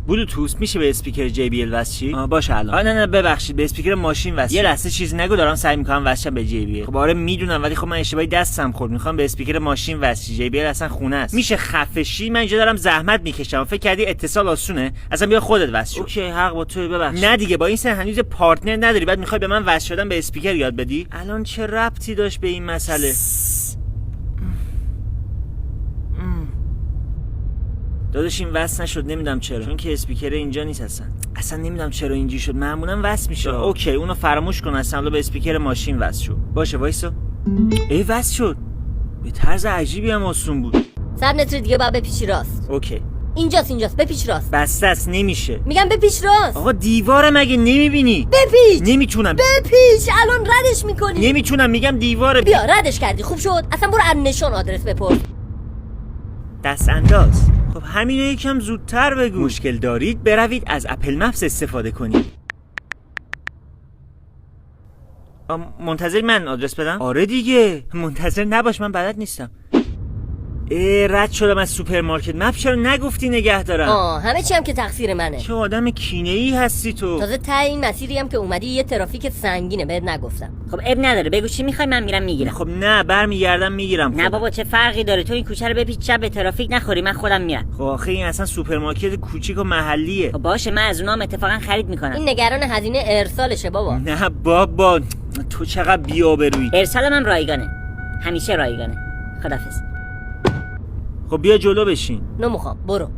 بلوتوث میشه به اسپیکر JBL وصل چی؟ باشه الان. نه ببخشید به اسپیکر ماشین وصل. یه لحظه چیزی نگو، دارم سعی میکنم وصلم به JBL. خب آره میدونم، ولی خب من اشتباهی دستم خورد. میخوام به اسپیکر ماشین وصل. JBL اصلا خونه است. میشه خفه شی؟ من اینجا دارم زحمت میکشم. فکر کردی اتصال آسونه؟ اصلا بیا خودت وصل شو. اوکی حق با تو، ببخشید. نه دیگه، با این سن هنوز پارتنر نداری، بعد میخوای به من وصل شدن به اسپیکر یاد بدی؟ الان چه ربطی داشت به این مسئله؟ داداش این وصل نشد، نمیدونم چرا، چون که اسپیکر اینجا نیست اصلا نمیدونم چرا اینجوری شد. معمولا وصل میشه. اوکی اونو فراموش کن، اصلا به اسپیکر ماشین وصل شد. باشه وایسا. ای وصل شد. به طرز عجیبی هم آسون بود. 100 متر دیگه بعد بپیچی راست. اوکی اینجاست بپیچ راست. بسته است، نمیشه. میگم بپیچ راست. آقا دیواره مگه نمیبینی؟ بپیچ. نمیتونم. بپیچ الان ردش میکنی. نمیتونم، میگم دیواره. بیا ردش کردی خوب شد. اصلا برو از نشان آدرس بپرس. دست انداز. خب همینو یکم زودتر بگو. مشکل دارید بروید از اپل مپس استفاده کنید. منتظر من آدرس بدم؟ آره دیگه منتظر نباش، من بلد نیستم. رد شدم از سوپرمارکت. مپ چرا نگفتی نگه دارم؟ همه چی هم که تقصیر منه. چه آدم کینه‌ای هستی تو. تازه ته این مسیری هم که اومدی یه ترافیک سنگینه بهت نگفتم. خب اب نداره، بگو چی میخوای من میرم میگیرم. خب نه برمیگردم میگیرم. نه بابا چه فرقی داره، تو این کوچه رو بپیچ شب به ترافیک نخوری، من خودم میرم. خب آخه این اصلا سوپرمارکت کوچیک و محلیه. خب باشه من از اونام اتفاقا خرید میکنم. این نگران هزینه ارسالشه بابا. نه بابا تو چقدر بی‌آبرویی. ارسالم هم رایگانه، همیشه رایگانه. خدافظ. خب بیا جلو بشین. نمیخوام برو.